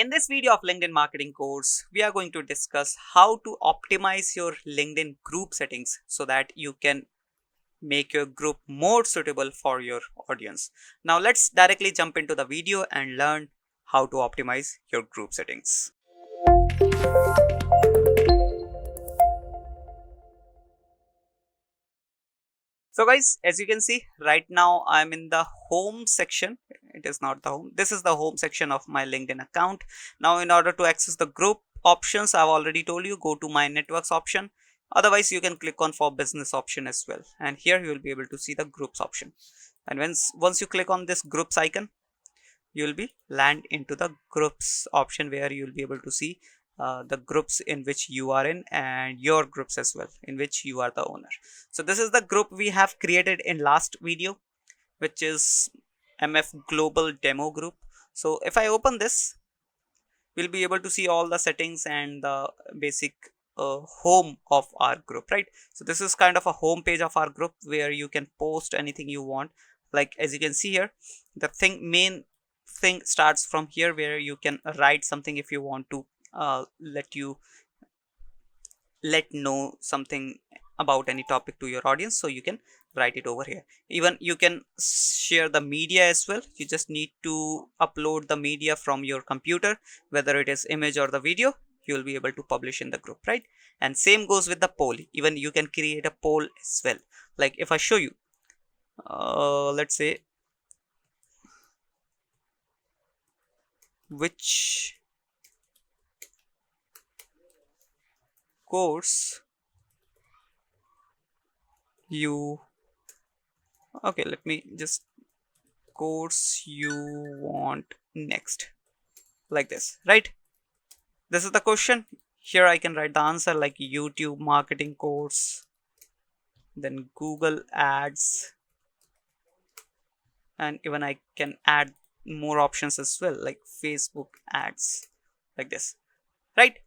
In this video of LinkedIn marketing course, we are going to discuss how to optimize your LinkedIn group settings so that you can make your group more suitable for your audience. Now let's directly jump into the video and learn how to optimize your group settings. So guys, as you can see right now, I'm in the home section. It is not the home. This is the home section of my LinkedIn account. Now in order to access the group options, I've already told you, go to my networks option. Otherwise, you can click on for business option as well. And here you will be able to see the groups option. And once you click on this groups icon, you will be land into the groups option where you will be able to see the groups in which you are in and your groups as well in which you are the owner. So this is the group we have created in last video, which is MF Global Demo Group. So if I open this, we'll be able to see all the settings and the basic home of our group, right? So this is kind of a home page of our group where you can post anything you want. Like as you can see here, the main thing starts from here where you can write something if you want to let know something about any topic to your audience, so you can write it over here. Even you can share the media as well. You just need to upload the media from your computer, whether it is image or the video. You will be able to publish in the group, right? And same goes with the poll. Even you can create a poll as well. Like if I show you, let's say which course you okay, let me just course you want next, like this, right? This is the question. Here I can write the answer like YouTube marketing course, then Google ads, and even I can add more options as well like Facebook ads, like this, right?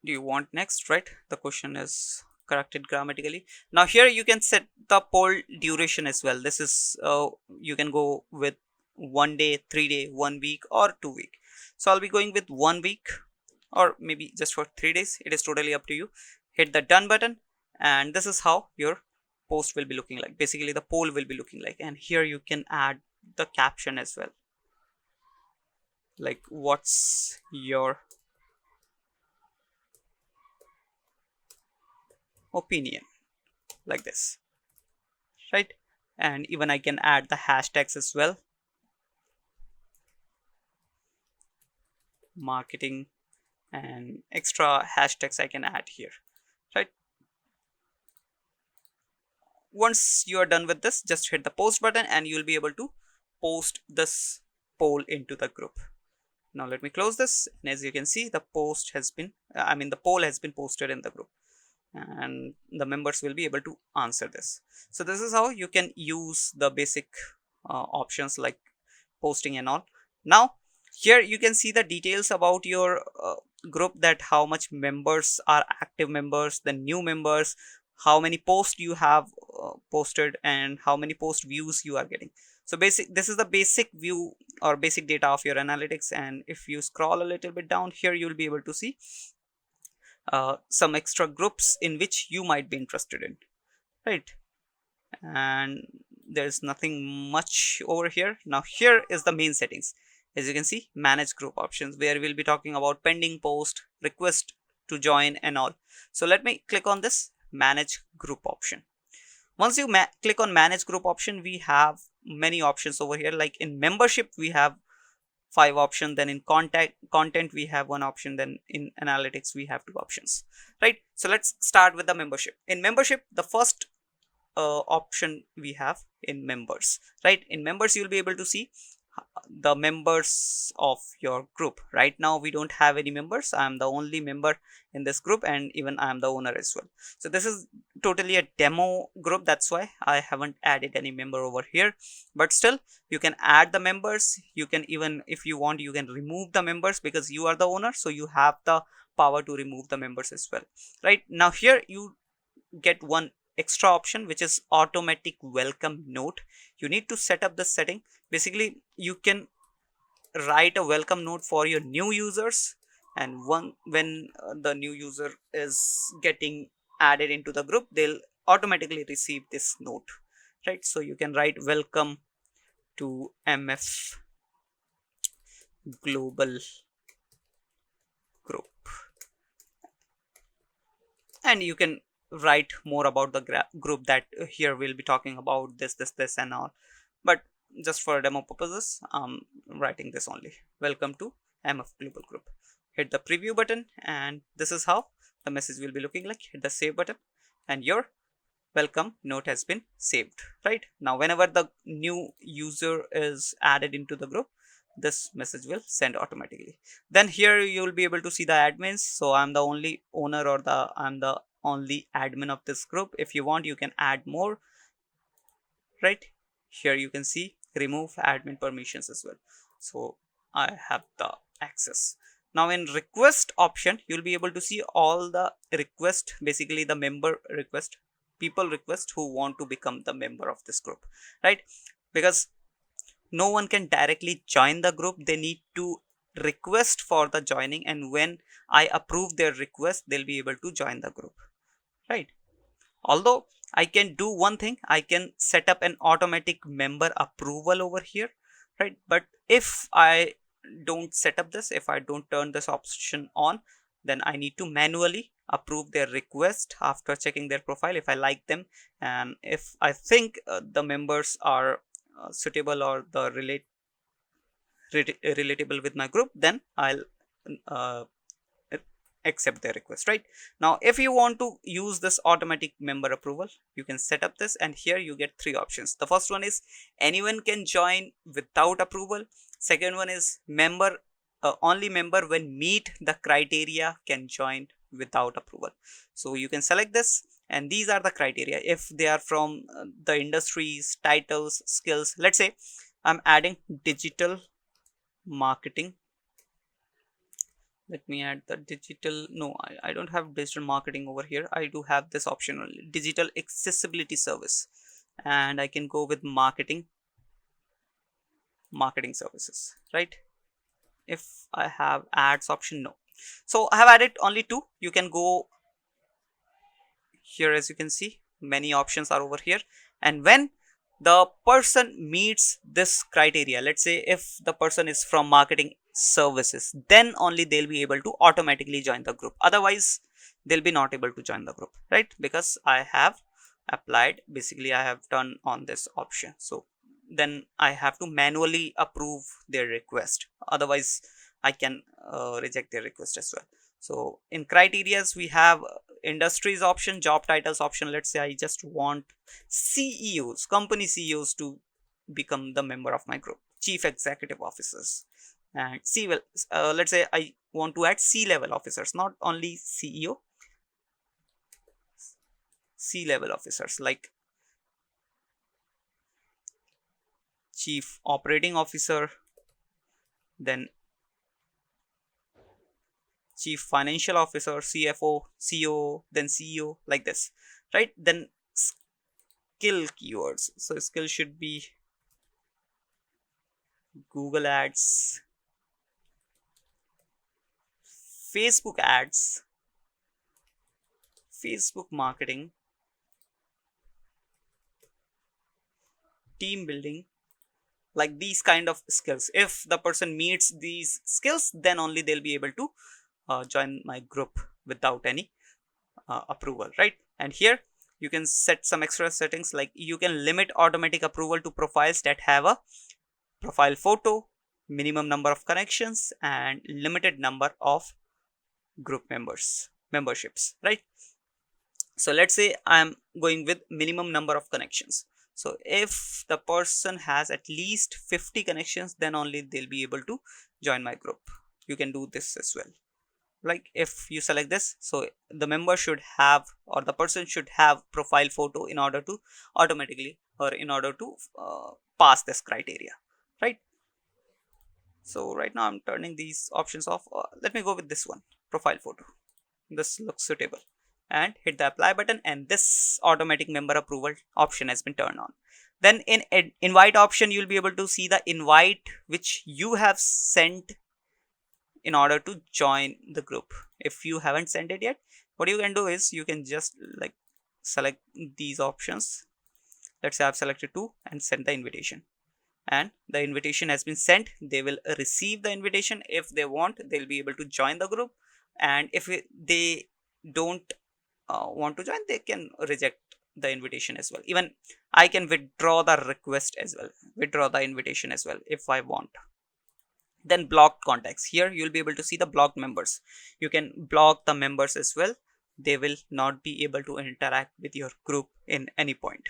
Do you want next, right? The question is corrected grammatically. Now here you can set the poll duration as well. This is you can go with 1 day, 3 day, 1 week, or 2 week. So I'll be going with 1 week, or maybe just for 3 days. It is totally up to you. Hit the done button, and this is how your post will be looking like. Basically the poll will be looking like, and here you can add the caption as well, like what's your opinion, like this, right? And even I can add the hashtags as well, marketing, and extra hashtags I can add here, right? Once you are done with this, just hit the post button and you will be able to post this poll into the group. Now let me close this, and as you can see, the post has been the poll has been posted in the group, and the members will be able to answer this. So this is how you can use the basic options like posting and all. Now here you can see the details about your group, that how much members are active members, the new members, how many posts you have posted, and how many post views you are getting. So this is the basic view or basic data of your analytics. And if you scroll a little bit down here, you will be able to see some extra groups in which you might be interested in, right? And there's nothing much over here. Now here is the main settings. As you can see, manage group options, where we'll be talking about pending post, request to join, and all. So let me click on this manage group option. Once you click on manage group option, we have many options over here. Like in membership we have 5 options, then in content we have 1 option, then in analytics we have 2 options, right? So let's start with the membership. In membership, the first option we have in members, right? In members you'll be able to see the members of your group. Right now we don't have any members. I am the only member in this group, and even I am the owner as well. So this is totally a demo group, that's why I haven't added any member over here. But still, you can add the members. You can, even if you want, you can remove the members, because you are the owner, so you have the power to remove the members as well. Right now here you get one extra option, which is automatic welcome note. You need to set up this setting. Basically you can write a welcome note for your new users, and when the new user is getting added into the group, they'll automatically receive this note, right? So you can write welcome to MF global group, and you can write more about the group that here we'll be talking about this and all, but just for demo purposes I'm writing this only, welcome to MF global group. Hit the preview button, and this is how the message will be looking like. Hit the save button, and your welcome note has been saved. Right now, whenever the new user is added into the group, this message will send automatically. Then here you will be able to see the admins. So I'm the only owner, or I'm the only admin of this group. If you want, you can add more. Right here you can see remove admin permissions as well. So I have the access. Now in request option, you'll be able to see all the request, basically the member request, people request who want to become the member of this group, right? Because no one can directly join the group, they need to request for the joining, and when I approve their request, they'll be able to join the group, right? Although I can do one thing, I can set up an automatic member approval over here, right? But if I don't set up this, if I don't turn this option on, then I need to manually approve their request after checking their profile if I like them, and if I think the members are suitable, or the relatable with my group, then I'll uh, accept their request. Right now, if you want to use this automatic member approval, you can set up this, and here you get three options. The first one is anyone can join without approval. Second one is member only member when meet the criteria can join without approval. So you can select this, and these are the criteria. If they are from the industries, titles, skills, let's say I'm adding digital marketing. Let me add the digital, no, I don't have digital marketing over here. I do have this option only, digital accessibility service, and I can go with marketing services, right? If I have ads option, no. So I have added only two. You can go here, as you can see many options are over here, and when the person meets this criteria, let's say if the person is from marketing services, then only they'll be able to automatically join the group. Otherwise they'll be not able to join the group, right? Because I have applied, basically I have turned on this option. So then I have to manually approve their request, otherwise I can reject their request as well. So in criterias we have industries option, job titles option. Let's say I just want CEOs, company CEOs to become the member of my group, chief executive officers, and let's say I want to add C-level officers, not only CEO, C-level officers like chief operating officer, then chief financial officer, CFO, COO, then CEO, like this, right? Then skill keywords. So skill should be Google ads, Facebook ads, Facebook marketing, team building, like these kind of skills. If the person meets these skills, then only they'll be able to join my group without any approval, right? And here you can set some extra settings, like you can limit automatic approval to profiles that have a profile photo, minimum number of connections, and limited number of group memberships, right? So let's say I'm going with minimum number of connections. So if the person has at least 50 connections, then only they'll be able to join my group. You can do this as well. Like if you select this, so the member should have, or the person should have profile photo in order to automatically, or in order to pass this criteria, right? So right now I'm turning these options off. Let me go with this one, profile photo. This looks suitable, and hit the apply button, and this automatic member approval option has been turned on. Then in invite option, you'll be able to see the invite which you have sent in order to join the group. If you haven't sent it yet, what you can do is you can just like select these options. Let's say I've selected two and send the invitation, and the invitation has been sent. They will receive the invitation. If they want, they'll be able to join the group, and if they don't want to join, they can reject the invitation as well. Even I can withdraw the request as well, withdraw the invitation as well if I want. Then blocked contacts, here you'll be able to see the blocked members. You can block the members as well. They will not be able to interact with your group in any point,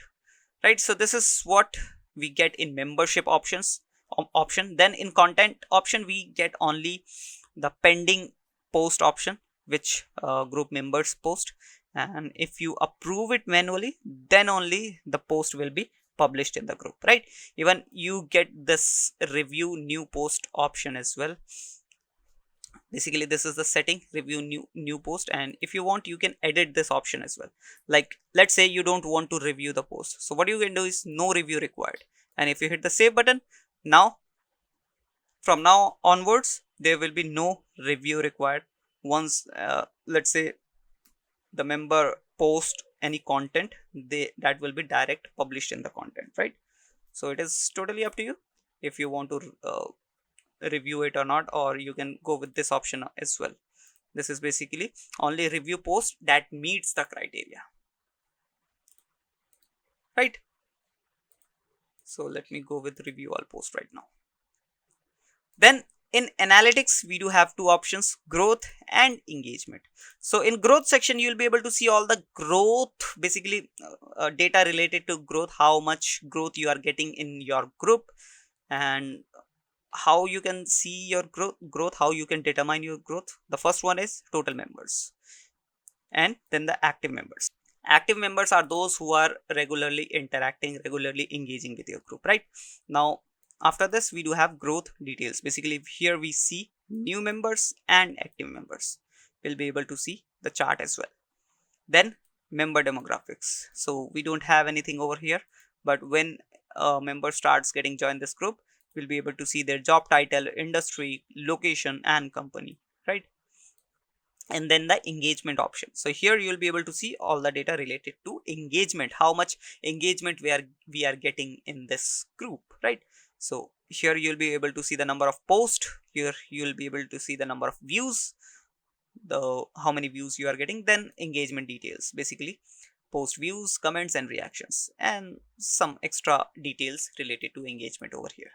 right? So this is what we get in membership option. Then in content option, we get only the pending post option, which group members post, and if you approve it manually, then only the post will be published in the group, right? Even you get this review new post option as well. Basically this is the setting, review new post, and if you want, you can edit this option as well. Like let's say you don't want to review the post, so what you can do is no review required, and if you hit the save button, now from now onwards there will be no review required. Once let's say the member post any content, that will be direct published in the content, right? So it is totally up to you if you want to review it or not, or you can go with this option as well. This is basically only review post that meets the criteria, right? So let me go with review all post right now. Then in analytics, we do have two options, growth and engagement. So in growth section, you'll be able to see all the growth, basically data related to growth, how much growth you are getting in your group, and how you can see your growth, how you can determine your growth. The first one is total members, and then the active members. Active members are those who are regularly interacting, regularly engaging with your group, right? Now after this, we do have growth details. Basically here we see new members and active members. We'll be able to see the chart as well. Then member demographics, so we don't have anything over here, but when a member starts getting joined this group, we'll be able to see their job title, industry, location and company, right? And then the engagement option, so here you'll be able to see all the data related to engagement, how much engagement we are getting in this group, right? So here you'll be able to see the number of posts, here you'll be able to see the number of views, the how many views you are getting, then engagement details, basically post views, comments and reactions, and some extra details related to engagement over here,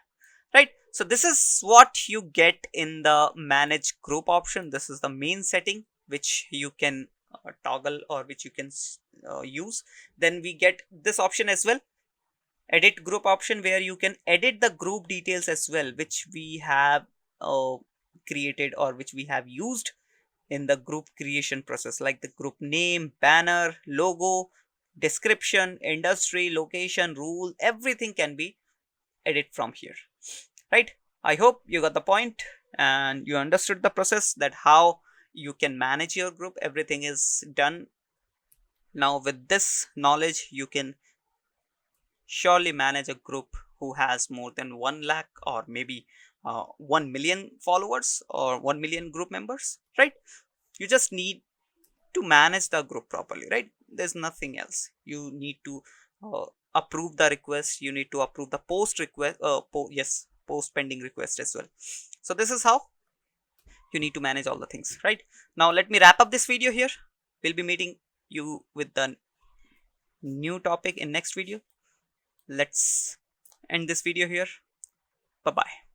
right? So this is what you get in the manage group option. This is the main setting which you can toggle, or which you can use. Then we get this option as well, edit group option, where you can edit the group details as well, which we have created, or which we have used in the group creation process, like the group name, banner, logo, description, industry, location, rule, everything can be edited from here, right? I hope you got the point and you understood the process, that how you can manage your group. Everything is done now. With this knowledge, you can surely manage a group who has more than 1 lakh, or maybe 1 million followers, or 1 million group members, right? You just need to manage the group properly, right? There's nothing else. You need to approve the request, you need to approve the post request, yes, post pending request as well. So this is how you need to manage all the things, right? Now let me wrap up this video here. We'll be meeting you with the new topic in next video. Let's end this video here. Bye bye.